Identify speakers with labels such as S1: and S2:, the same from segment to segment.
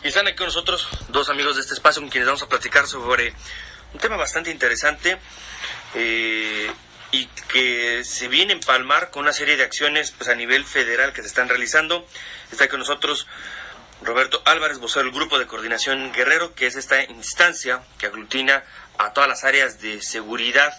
S1: Y están aquí con nosotros dos amigos de este espacio con quienes vamos a platicar sobre un tema bastante interesante y que se viene a empalmar con una serie de acciones pues, a nivel federal que se están realizando. Está aquí con nosotros Roberto Álvarez, vocero del Grupo de Coordinación Guerrero, que es esta instancia que aglutina a todas las áreas de seguridad,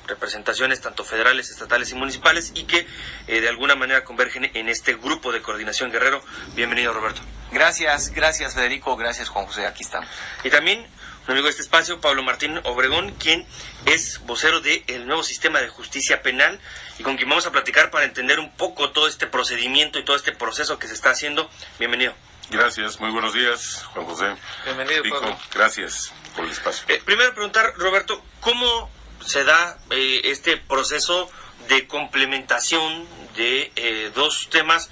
S1: representaciones tanto federales, estatales y municipales, y que de alguna manera convergen en este Grupo de Coordinación Guerrero. Bienvenido, Roberto.
S2: Gracias Federico, gracias Juan José, aquí estamos.
S1: Y también un amigo de este espacio, Pablo Martín Obregón, quien es vocero del nuevo sistema de justicia penal y con quien vamos a platicar para entender un poco todo este procedimiento y todo este proceso que se está haciendo. Bienvenido.
S3: Gracias, muy buenos días, Juan José.
S1: Bienvenido, Pablo.
S3: Gracias por el espacio.
S1: Primero preguntar, Roberto, ¿cómo se da este proceso de complementación de dos temas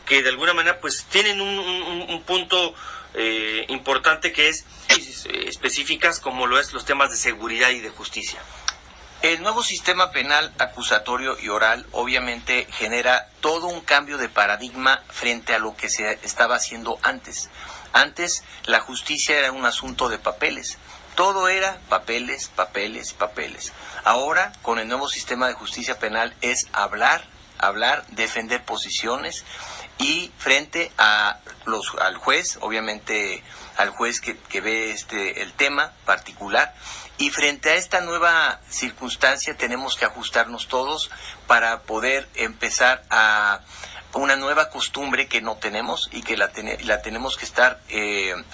S1: que de alguna manera pues tienen un punto importante que es específicas como lo es los temas de seguridad y de justicia?
S2: El nuevo sistema penal acusatorio y oral obviamente genera todo un cambio de paradigma frente a lo que se estaba haciendo antes. Antes la justicia era un asunto de papeles. Todo era papeles, papeles, papeles. Ahora, con el nuevo sistema de justicia penal es hablar, defender posiciones y frente al juez, obviamente al juez que ve el tema particular, y frente a esta nueva circunstancia tenemos que ajustarnos todos para poder empezar a una nueva costumbre que no tenemos y que la tenemos que estar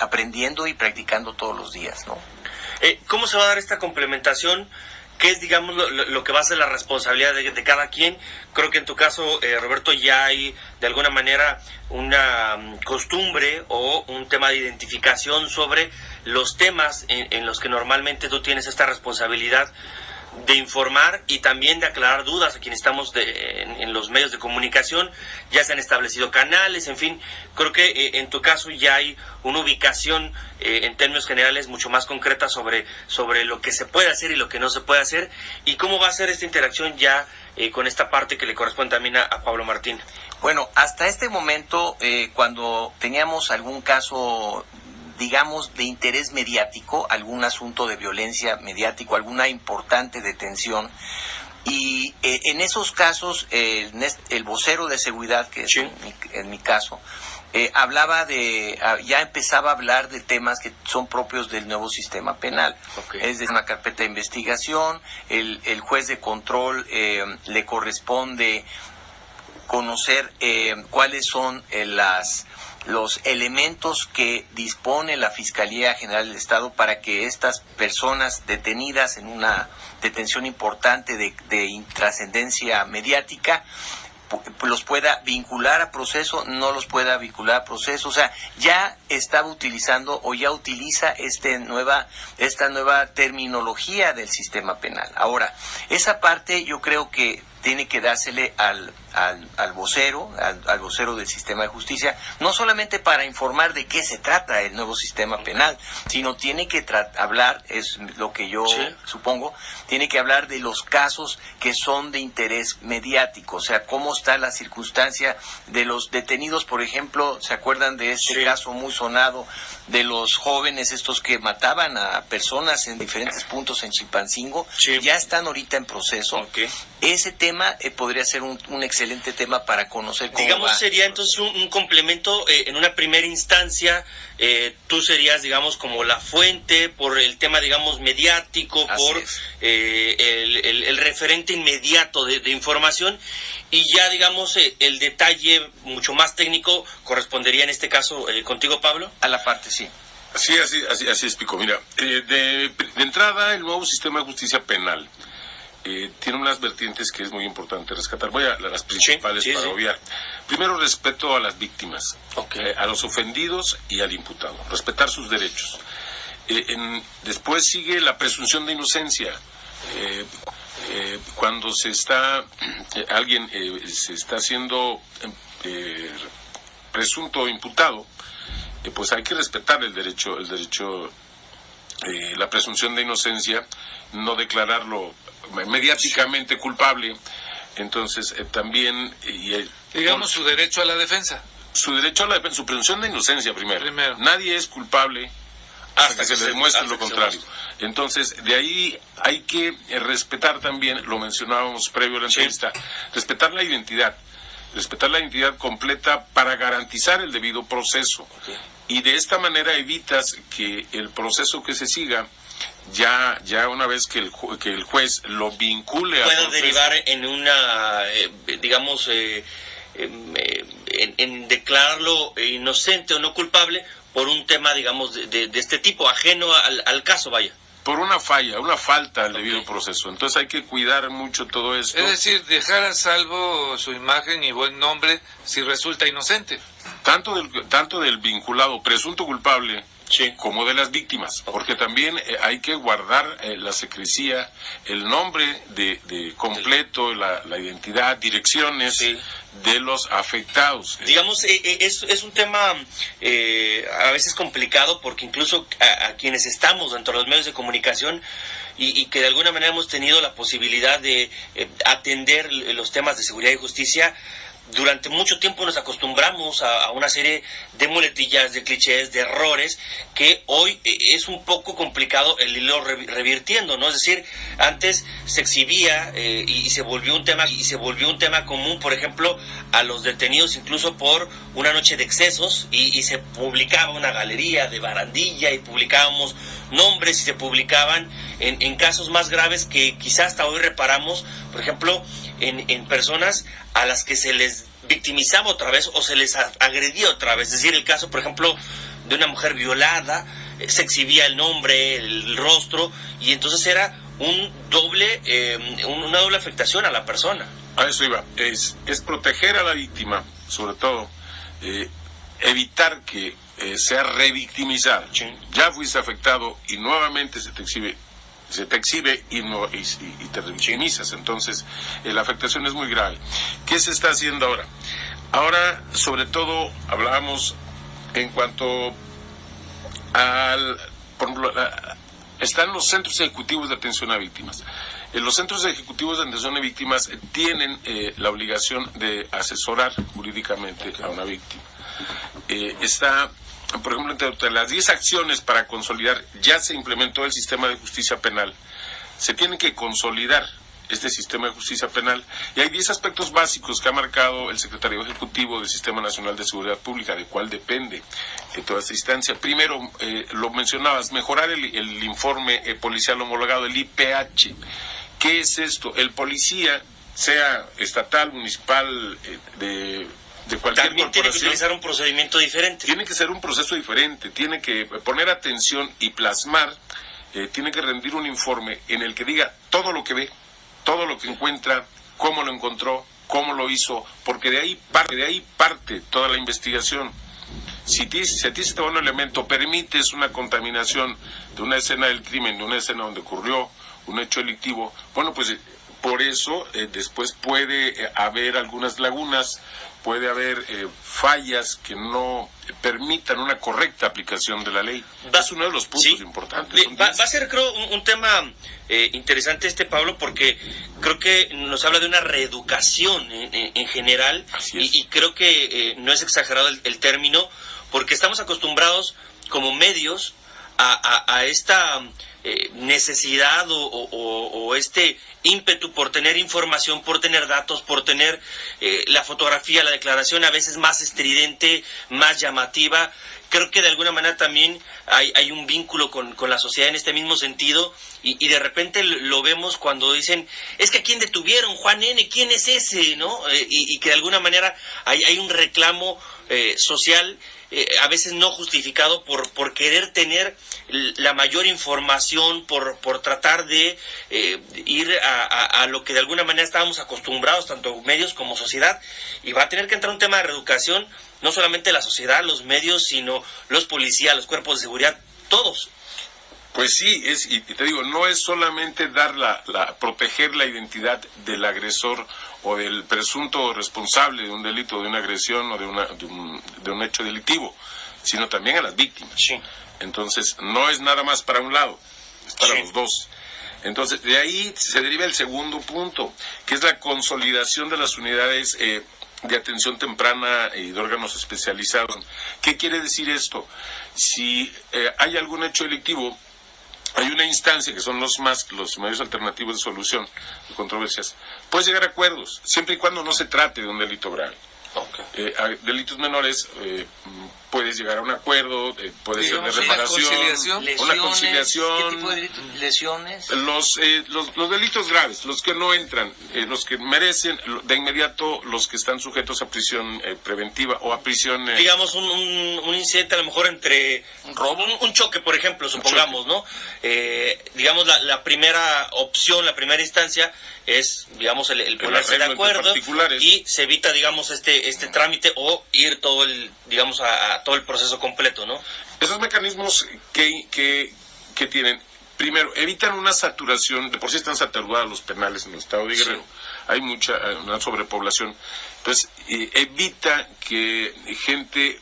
S2: aprendiendo y practicando todos los días, ¿no?
S1: ¿Cómo se va a dar esta complementación? ¿Qué es, digamos, lo que va a ser la responsabilidad de cada quien? Creo que en tu caso, Roberto, ya hay de alguna manera una costumbre o un tema de identificación sobre los temas en los que normalmente tú tienes esta responsabilidad de informar y también de aclarar dudas a quienes estamos en los medios de comunicación. Ya se han establecido canales, en fin, creo que en tu caso ya hay una ubicación en términos generales mucho más concreta sobre lo que se puede hacer y lo que no se puede hacer, y cómo va a ser esta interacción ya con esta parte que le corresponde también a Pablo Martín.
S2: Bueno, hasta este momento, cuando teníamos algún caso, digamos, de interés mediático, algún asunto de violencia mediático, alguna importante detención, y en esos casos el vocero de seguridad, que es
S1: sí,
S2: en mi caso, ya empezaba a hablar de temas que son propios del nuevo sistema penal.
S1: Okay.
S2: Es de una carpeta de investigación, el juez de control le corresponde conocer cuáles son los elementos que dispone la Fiscalía General del Estado para que estas personas detenidas en una detención importante de trascendencia mediática los pueda vincular a proceso, no los pueda vincular a proceso. O sea, ya estaba utilizando o ya utiliza esta nueva terminología del sistema penal. Ahora, esa parte yo creo que tiene que dársele al vocero, al vocero del sistema de justicia, no solamente para informar de qué se trata el nuevo sistema penal, sino tiene que hablar, es lo que yo supongo, tiene que hablar de los casos que son de interés mediático, o sea, cómo está la circunstancia de los detenidos, por ejemplo, ¿se acuerdan de este caso muy sonado de los jóvenes estos que mataban a personas en diferentes puntos en Chilpancingo?
S1: Sí.
S2: Ya están ahorita en proceso.
S1: Okay.
S2: Ese tema podría ser un excelente tema para conocer cómo
S1: digamos,
S2: va.
S1: Sería entonces un complemento en una primera instancia. Tú serías, digamos, como la fuente por el tema, digamos, mediático,
S2: Así
S1: por el referente inmediato de información, y ya, digamos, el detalle mucho más técnico correspondería en este caso contigo, Pablo.
S2: A la parte, sí.
S3: Así explico. Mira, de entrada, el nuevo sistema de justicia penal tiene unas vertientes que es muy importante rescatar. Voy a las principales para obviar. Primero, respeto a las víctimas, a los ofendidos y al imputado. Respetar sus derechos. Después sigue la presunción de inocencia. Cuando alguien se está haciendo presunto imputado, pues hay que respetar el derecho, la presunción de inocencia, no declararlo mediáticamente culpable. Entonces también
S4: digamos su derecho a la defensa.
S3: su derecho a la defensa, su presunción de inocencia primero. Nadie es culpable hasta que se le demuestre lo contrario. Entonces, de ahí hay que respetar también, lo mencionábamos previo a la entrevista, respetar la identidad completa para garantizar el debido proceso. Y de esta manera evitas que el proceso que se siga, ya una vez que el juez lo vincule a
S1: pueda derivar en una, digamos, en declararlo inocente o no culpable por un tema, digamos, de este tipo, ajeno al caso, vaya.
S3: Por una falta al debido proceso. Entonces hay que cuidar mucho todo esto.
S4: Es decir, dejar a salvo su imagen y buen nombre si resulta inocente.
S3: Tanto del vinculado presunto culpable,
S1: sí,
S3: como de las víctimas, porque también hay que guardar la secrecía, el nombre de completo, la identidad, direcciones, sí, de los afectados.
S1: Digamos, es un tema a veces complicado, porque incluso a quienes estamos dentro de los medios de comunicación y que de alguna manera hemos tenido la posibilidad de atender los temas de seguridad y justicia, durante mucho tiempo nos acostumbramos a una serie de muletillas, de clichés, de errores, que hoy es un poco complicado el irlo revirtiendo, ¿no? Es decir, antes se exhibía y se volvió un tema común, por ejemplo, a los detenidos incluso por una noche de excesos, y se publicaba una galería de barandilla y publicábamos nombres y se publicaban en casos más graves que quizás hasta hoy reparamos, por ejemplo, en personas a las que se les victimizaba otra vez o se les agredía otra vez. Es decir, el caso, por ejemplo, de una mujer violada, se exhibía el nombre, el rostro, y entonces era una doble afectación a la persona.
S3: A eso iba. Es proteger a la víctima, sobre todo, evitar que sea revictimizada.
S1: Sí.
S3: Ya fuiste afectado y nuevamente se te exhibe y te revictimizas. Por la afectación es muy grave. ¿Qué se está haciendo ahora? Ahora, sobre todo, hablábamos en cuanto por ejemplo, están los centros ejecutivos de atención a víctimas. Los centros ejecutivos de atención a víctimas tienen la obligación de asesorar jurídicamente a una víctima. Por ejemplo, entre las 10 acciones para consolidar, ya se implementó el sistema de justicia penal. Se tiene que consolidar este sistema de justicia penal, y hay 10 aspectos básicos que ha marcado el Secretario Ejecutivo del Sistema Nacional de Seguridad Pública, de cuál depende toda esta instancia. Primero, lo mencionabas, mejorar el informe policial homologado, el IPH. ¿Qué es esto? El policía, sea estatal, municipal, de cualquier
S1: también tiene que utilizar un procedimiento diferente.
S3: Tiene que ser un proceso diferente, tiene que poner atención y plasmar, tiene que rendir un informe en el que diga todo lo que ve, todo lo que encuentra, cómo lo encontró, cómo lo hizo, porque de ahí parte toda la investigación. Si a ti se te va un elemento, permites una contaminación de una escena del crimen, de una escena donde ocurrió un hecho delictivo, bueno, pues por eso después puede haber algunas lagunas, puede haber fallas que no permitan una correcta aplicación de la ley. Es uno de los puntos importantes.
S1: Va a ser, creo, un tema interesante Pablo, porque creo que nos habla de una reeducación en general, y creo que no es exagerado el término, porque estamos acostumbrados como medios a esta necesidad o este ímpetu por tener información, por tener datos, por tener la fotografía, la declaración a veces más estridente, más llamativa. Creo que de alguna manera también hay un vínculo con la sociedad en este mismo sentido, y de repente lo vemos cuando dicen, es que ¿a quién detuvieron? Juan N., ¿quién es ese? ¿No? Y que de alguna manera hay un reclamo social, a veces no justificado, por querer tener la mayor información, por tratar de ir a lo que de alguna manera estábamos acostumbrados, tanto medios como sociedad, y va a tener que entrar un tema de reeducación, no solamente la sociedad, los medios, sino los policías, los cuerpos de seguridad, todos.
S3: Pues sí, y te digo, no es solamente proteger la identidad del agresor o del presunto responsable de un delito, de una agresión o de un hecho delictivo, sino también a las víctimas.
S1: Sí.
S3: Entonces, no es nada más para un lado, es para los dos. Entonces, de ahí se deriva el segundo punto, que es la consolidación de las unidades de atención temprana y de órganos especializados. ¿Qué quiere decir esto? Si hay algún hecho delictivo, hay una instancia que son los medios alternativos de solución de controversias. Puedes llegar a acuerdos, siempre y cuando no se trate de un delito grave.
S1: Okay.
S3: A delitos menores puedes llegar a un acuerdo, puede ser de reparación, una conciliación.
S2: ¿Qué tipo de delitos? ¿Lesiones?
S3: Los delitos graves, los que no entran, los que merecen de inmediato, los que están sujetos a prisión preventiva o a prisión...
S1: digamos un incidente a lo mejor entre...
S2: ¿Un robo?
S1: Un choque, por ejemplo, supongamos, ¿no? Digamos la primera opción, la primera instancia es, digamos, el ponerse de acuerdo y se evita, digamos, este trámite o ir todo el, digamos, a todo el proceso completo, ¿no?
S3: Esos mecanismos que tienen, primero, evitan una saturación, de por sí están saturados los penales en el estado de Guerrero, sí. Hay una sobrepoblación, entonces evita que gente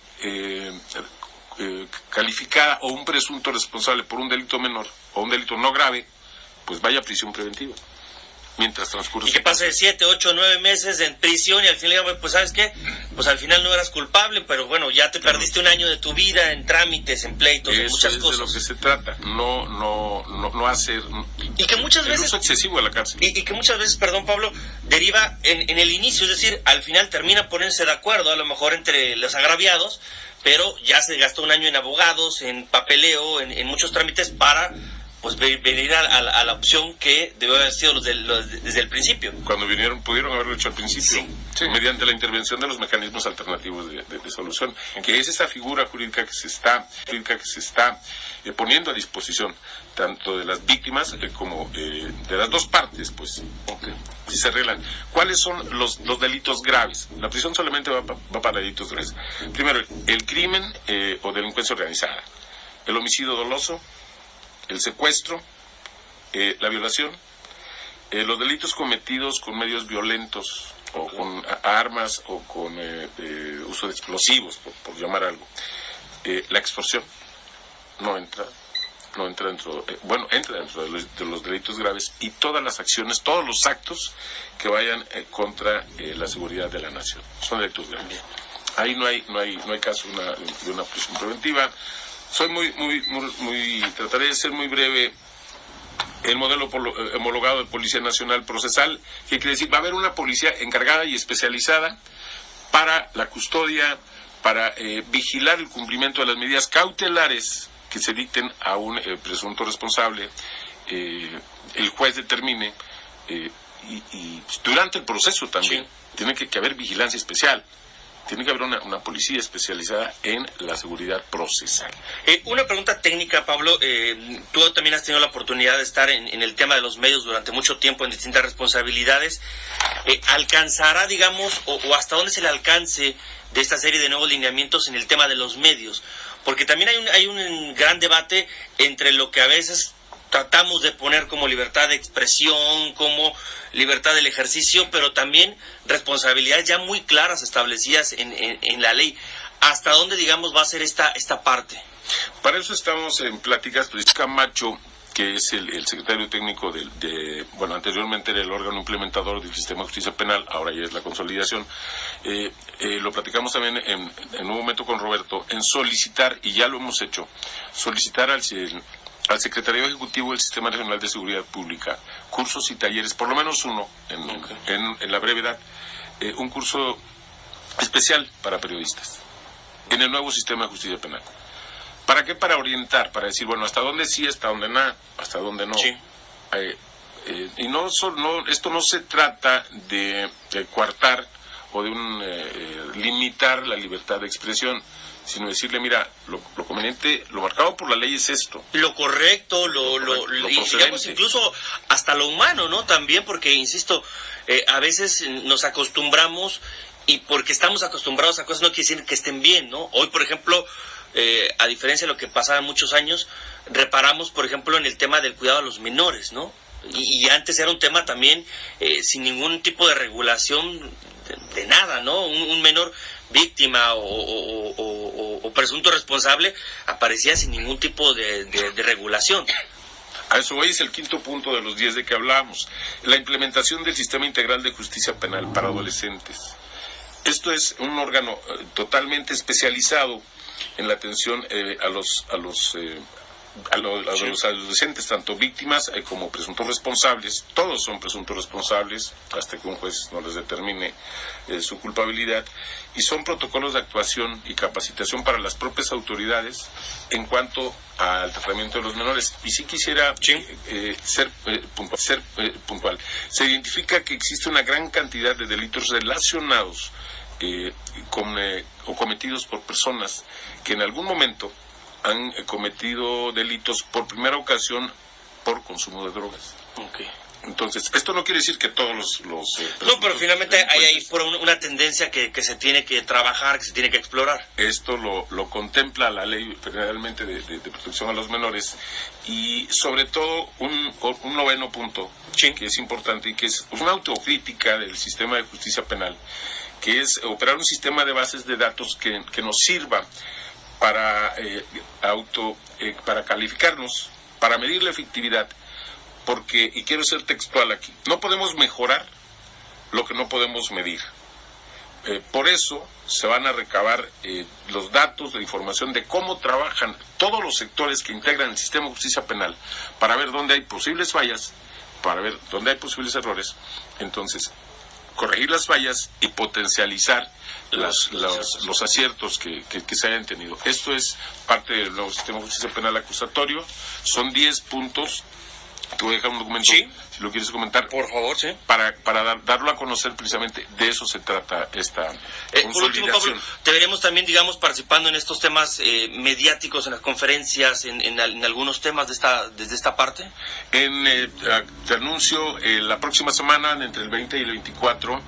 S3: calificada o un presunto responsable por un delito menor o un delito no grave, pues vaya a prisión preventiva. Mientras transcurre.
S1: Y que pase 7, 8, 9 meses en prisión y al final, pues ¿sabes qué? Pues al final no eras culpable, pero bueno, ya te perdiste un año de tu vida en trámites, en pleitos, en muchas cosas.
S3: Eso es de lo que se trata, no hacer...
S1: Y que muchas veces...
S3: El uso excesivo a la cárcel.
S1: Y que muchas veces, perdón Pablo, deriva en el inicio, es decir, al final termina poniéndose de acuerdo, a lo mejor entre los agraviados, pero ya se gastó un año en abogados, en papeleo, en muchos trámites para... pues venir a la opción que debió haber sido desde el principio.
S3: Cuando pudieron haberlo hecho al principio, sí. Mediante la intervención de los mecanismos alternativos de solución, que es esta figura jurídica que se está poniendo a disposición tanto de las víctimas como de las dos partes, pues, si se arreglan. ¿Cuáles son los delitos graves? La prisión solamente va para delitos graves. Primero, el crimen o delincuencia organizada, el homicidio doloso, el secuestro, la violación, los delitos cometidos con medios violentos o con armas o con uso de explosivos, por llamar algo. La extorsión no entra dentro, entra dentro de los delitos graves, y todas las acciones, todos los actos que vayan contra la seguridad de la nación son delitos graves. Ahí no hay caso de una prisión preventiva. Soy trataré de ser muy breve. El modelo homologado de Policía Nacional Procesal, que quiere decir, va a haber una policía encargada y especializada para la custodia, para vigilar el cumplimiento de las medidas cautelares que se dicten a un presunto responsable, el juez determine, y durante el proceso también, sí. Tiene que haber vigilancia especial. Tiene que haber una policía especializada en la seguridad procesal.
S1: Una pregunta técnica, Pablo. Tú también has tenido la oportunidad de estar en el tema de los medios durante mucho tiempo en distintas responsabilidades. ¿Alcanzará, digamos, o hasta dónde es el alcance de esta serie de nuevos lineamientos en el tema de los medios? Porque también hay un gran debate entre lo que a veces tratamos de poner como libertad de expresión, como libertad del ejercicio, pero también responsabilidades ya muy claras establecidas en la ley. ¿Hasta dónde, digamos, va a ser esta parte?
S3: Para eso estamos en pláticas. Luis Camacho, que es el secretario técnico anteriormente era el órgano implementador del sistema de justicia penal, ahora ya es la consolidación. Lo platicamos también en un momento con Roberto, en solicitar, y ya lo hemos hecho, solicitar al Secretario Ejecutivo del Sistema Nacional de Seguridad Pública cursos y talleres, por lo menos uno, en la brevedad, un curso especial para periodistas en el nuevo sistema de justicia penal. ¿Para qué? Para orientar, para decir, bueno, hasta dónde sí, hasta dónde no, hasta dónde no.
S1: Sí.
S3: Y esto no se trata de coartar o de limitar la libertad de expresión, sino decirle, mira, lo conveniente, lo marcado por la ley es esto.
S1: Lo correcto, lo digamos incluso hasta lo humano, ¿no? También porque, insisto, a veces nos acostumbramos, y porque estamos acostumbrados a cosas no quiere decir que estén bien, ¿no? Hoy, por ejemplo, a diferencia de lo que pasaba en muchos años, reparamos, por ejemplo, en el tema del cuidado a los menores, ¿no? Y antes era un tema también sin ningún tipo de regulación de nada, ¿no? Un menor víctima o presunto responsable aparecía sin ningún tipo de regulación.
S3: A eso hoy es el quinto punto de los 10 de que hablamos, la implementación del sistema integral de justicia penal para adolescentes. Esto es un órgano totalmente especializado en la atención a los adolescentes, tanto víctimas como presuntos responsables. Todos son presuntos responsables hasta que un juez no les determine su culpabilidad, y son protocolos de actuación y capacitación para las propias autoridades en cuanto al tratamiento de los menores. Y sí quisiera ser puntual. Se identifica que existe una gran cantidad de delitos relacionados o cometidos por personas que en algún momento han cometido delitos por primera ocasión por consumo de drogas.
S1: Okay.
S3: Entonces, esto no quiere decir que todos los
S1: no, pero finalmente hay ahí por una tendencia que se tiene que trabajar, que se tiene que explorar.
S3: Esto lo contempla la Ley Federalmente de Protección a los Menores, y sobre todo un noveno punto que es importante y que es una autocrítica del sistema de justicia penal, que es operar un sistema de bases de datos que nos sirva para calificarnos, para medir la efectividad, porque, y quiero ser textual aquí, no podemos mejorar lo que no podemos medir. Por eso se van a recabar los datos, la información de cómo trabajan todos los sectores que integran el sistema de justicia penal, para ver dónde hay posibles fallas, para ver dónde hay posibles errores. Entonces, corregir las fallas y potencializar los aciertos que se hayan tenido. Esto es parte del nuevo sistema de justicia penal acusatorio. Son 10 puntos. Te voy a dejar un documento, si lo quieres comentar.
S1: Por favor, sí.
S3: Para darlo a conocer, precisamente de eso se trata esta consolidación.
S1: Por último, Pablo, te veremos también, participando en estos temas mediáticos, en las conferencias, en algunos temas desde esta parte.
S3: Te anuncio, la próxima semana, entre el 20 y el 24,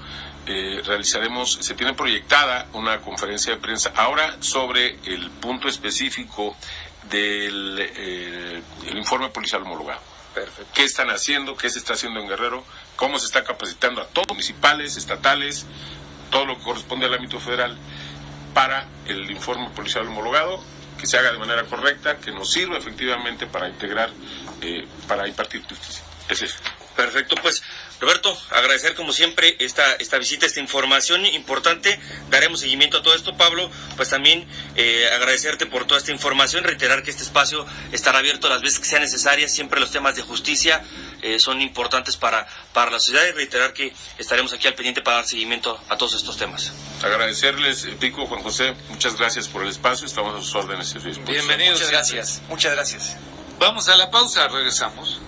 S3: se tiene proyectada una conferencia de prensa ahora sobre el punto específico del el informe policial homologado.
S1: Perfecto.
S3: ¿Qué están haciendo? ¿Qué se está haciendo en Guerrero? ¿Cómo se está capacitando a todos, municipales, estatales, todo lo que corresponde al ámbito federal, para el informe policial homologado, que se haga de manera correcta, que nos sirva efectivamente para integrar, para impartir justicia? Es eso.
S1: Perfecto, pues Roberto, agradecer como siempre esta visita, esta información importante. Daremos seguimiento a todo esto. Pablo, pues también agradecerte por toda esta información, reiterar que este espacio estará abierto las veces que sean necesarias. Siempre los temas de justicia son importantes para la sociedad, y reiterar que estaremos aquí al pendiente para dar seguimiento a todos estos temas.
S3: Agradecerles, Pico, Juan José, muchas gracias por el espacio, estamos a sus órdenes.
S4: Bienvenidos.
S2: Muchas gracias.
S4: Vamos a la pausa, regresamos.